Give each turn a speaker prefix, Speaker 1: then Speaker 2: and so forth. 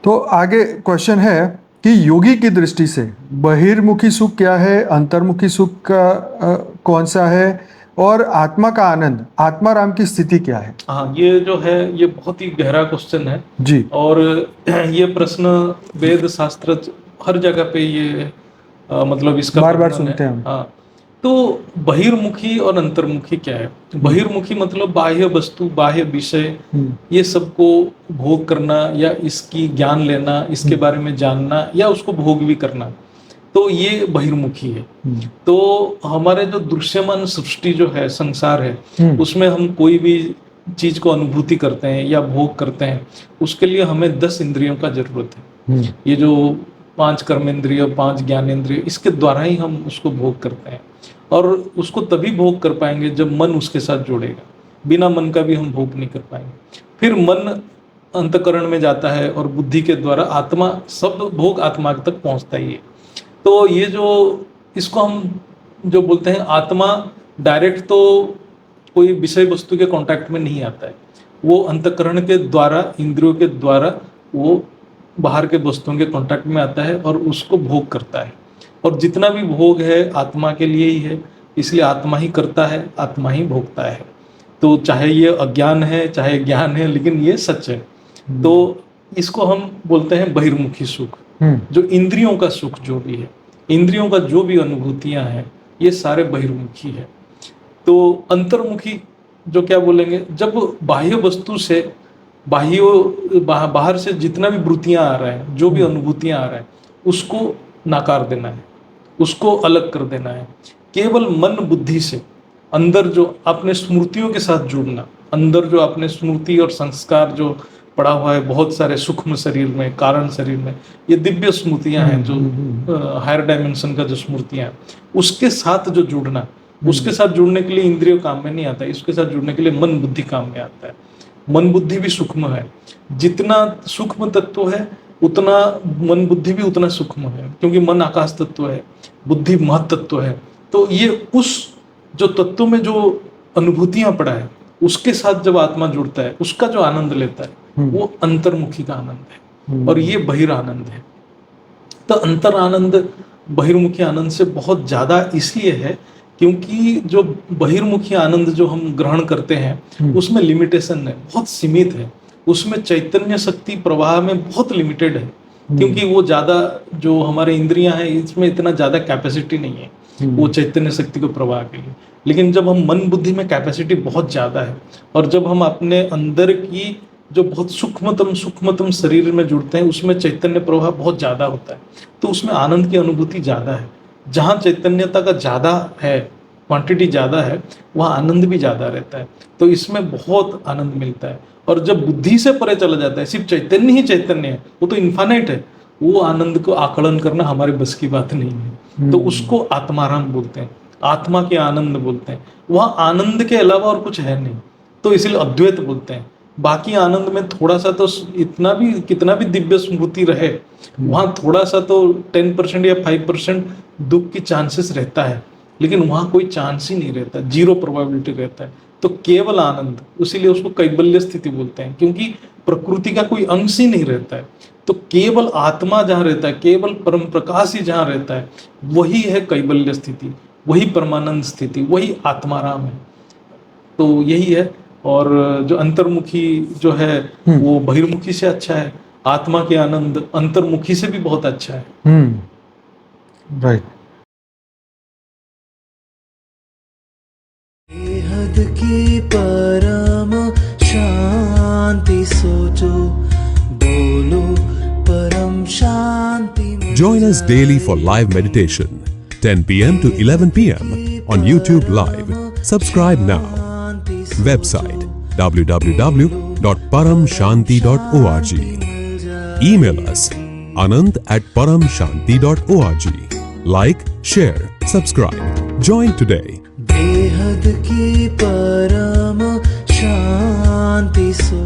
Speaker 1: तो आगे क्वेश्चन है कि योगी की दृष्टि से बहिर्मुखी सुख क्या है, अंतर्मुखी सुख का कौन सा है, और आत्मा का आनंद, आत्माराम की स्थिति क्या है?
Speaker 2: हाँ, ये जो है ये बहुत ही गहरा क्वेश्चन है
Speaker 1: जी।
Speaker 2: और ये प्रश्न वेद शास्त्र हर जगह पे ये मतलब इसका
Speaker 1: बार बार
Speaker 2: वर्णन
Speaker 1: सुनते
Speaker 2: है।
Speaker 1: हैं हम।
Speaker 2: हाँ, तो बहिर्मुखी और अंतर्मुखी क्या है? बहिर्मुखी मतलब बाह्य वस्तु, बाह्य विषय, ये सबको भोग करना या इसकी ज्ञान लेना, इसके बारे में जानना या उसको भोग भी करना, तो ये बहिर्मुखी है। तो हमारे जो दृश्यमान सृष्टि जो है, संसार है, उसमें हम कोई भी चीज को अनुभूति करते हैं या भोग करते हैं, उसके लिए हमें 10 इंद्रियों का जरूरत है। ये जो 5 कर्मेंद्रिय, 5 ज्ञानेंद्रिय, इसके द्वारा ही हम उसको भोग करते हैं और उसको तभी भोग कर पाएंगे जब मन उसके साथ जुड़ेगा। बिना मन का भी हम भोग नहीं कर पाएंगे। फिर मन अंतकरण में जाता है और बुद्धि के द्वारा आत्मा, सब भोग आत्मा तक पहुंचता ही है। तो ये जो इसको हम जो बोलते हैं आत्मा, डायरेक्ट तो कोई विषय वस्तु के कांटेक्ट में नहीं आता है, वो अंतकरण के द्वारा, इंद्रियों के द्वारा वो बाहर के वस्तुओं के कांटेक्ट में आता है और उसको भोग करता है। और जितना भी भोग है आत्मा के लिए ही है, इसलिए आत्मा ही करता है, आत्मा ही भोगता है। तो चाहे ये अज्ञान है चाहे ज्ञान है, लेकिन ये सच है। तो इसको हम बोलते हैं बहिर्मुखी सुख। जो इंद्रियों का सुख जो भी है, इंद्रियों का जो भी अनुभूतियां हैं, ये सारे बहिर्मुखी है। तो अंतर्मुखी जो क्या बोलेंगे, जब बाह्य वस्तु से, बाहर से जितना भी वृत्तियां आ रहा है, जो भी अनुभूतियां आ रहा है, उसको नकार देना है, उसको अलग कर देना है। केवल मन बुद्धि से अंदर जो अपने स्मृतियों के साथ जुड़ना, अंदर जो अपने स्मृति और संस्कार जो पड़ा हुआ है बहुत सारे सूक्ष्म शरीर में, कारण शरीर में, ये दिव्य स्मृतियां हैं जो हायर डायमेंशन का जो स्मृतियां हैं, उसके साथ जो जुड़ना, उसके साथ जुड़ने के लिए इंद्रिय काम में नहीं आता है, इसके साथ जुड़ने के लिए मन बुद्धि काम में आता है। मन बुद्धि भी सूक्ष्म है, जितना सूक्ष्म तत्व है उतना मन बुद्धि भी उतना सूक्ष्म है, क्योंकि मन आकाश तत्व है, बुद्धि महत तत्व है। तो ये उस जो तत्व में जो अनुभूतियां पड़ा है, उसके साथ जब आत्मा जुड़ता है, उसका जो आनंद लेता है, वो अंतर्मुखी का आनंद है और ये बहिर आनंद है। तो अंतर आनंद बहिर्मुखी आनंद से बहुत ज्यादा इसलिए है क्योंकि जो बहिर्मुखी आनंद जो हम ग्रहण करते हैं उसमें लिमिटेशन है, बहुत सीमित है, उसमें चैतन्य शक्ति प्रवाह में बहुत लिमिटेड है, क्योंकि वो ज्यादा जो हमारे इंद्रियां हैं इसमें इतना ज्यादा कैपेसिटी नहीं है वो चैतन्य शक्ति को प्रवाह के लिए। लेकिन जब हम मन बुद्धि में कैपेसिटी बहुत ज्यादा है और जब हम अपने अंदर की जो बहुत सूक्ष्मतम शरीर में जुड़ते हैं, उसमें चैतन्य प्रवाह बहुत ज्यादा होता है, तो उसमें आनंद की अनुभूति ज्यादा है। जहाँ चैतन्यता का ज्यादा है, क्वांटिटी ज्यादा है, वहाँ आनंद भी ज्यादा रहता है। तो इसमें बहुत आनंद मिलता है। और जब बुद्धि से परे चला जाता है, सिर्फ चैतन्य ही चैतन्य है, वो तो इन्फानाइट है, वो आनंद को आकलन करना हमारे बस की बात नहीं है। तो उसको आत्माराम बोलते हैं, आत्मा के आनंद बोलते हैं। वहाँ आनंद के अलावा और कुछ है नहीं, तो इसलिए अद्वैत बोलते हैं। बाकी आनंद में थोड़ा सा तो इतना भी, कितना भी दिव्य स्मृति रहे, वहाँ थोड़ा सा तो 10% या 5% दुख की चांसेस रहता है, लेकिन वहाँ कोई चांस ही नहीं रहता, 0 प्रोबेबिलिटी रहता है। तो केवल आनंद, इसीलिए उसको कैवल्य स्थिति बोलते हैं, क्योंकि प्रकृति का कोई अंश ही नहीं रहता है। तो केवल आत्मा जहाँ रहता है, केवल परम प्रकाश ही जहाँ रहता है, वही है कैवल्य स्थिति, वही परमानंद स्थिति, वही आत्माराम है। तो यही है। और जो अंतर्मुखी जो है वो बहिर्मुखी से अच्छा है, आत्मा के आनंद अंतर्मुखी से भी बहुत अच्छा है।
Speaker 1: राइट।
Speaker 3: बेहद की परम शांति सोचो, बोलो परम शांति।
Speaker 4: Join us daily for live meditation, 10 p.m. to 11 p.m. on YouTube Live. Subscribe now. Website www.paramshanti.org. Email us anand@paramshanti.org. Like, share, subscribe. Join today.
Speaker 3: बेहद की परम शांति सो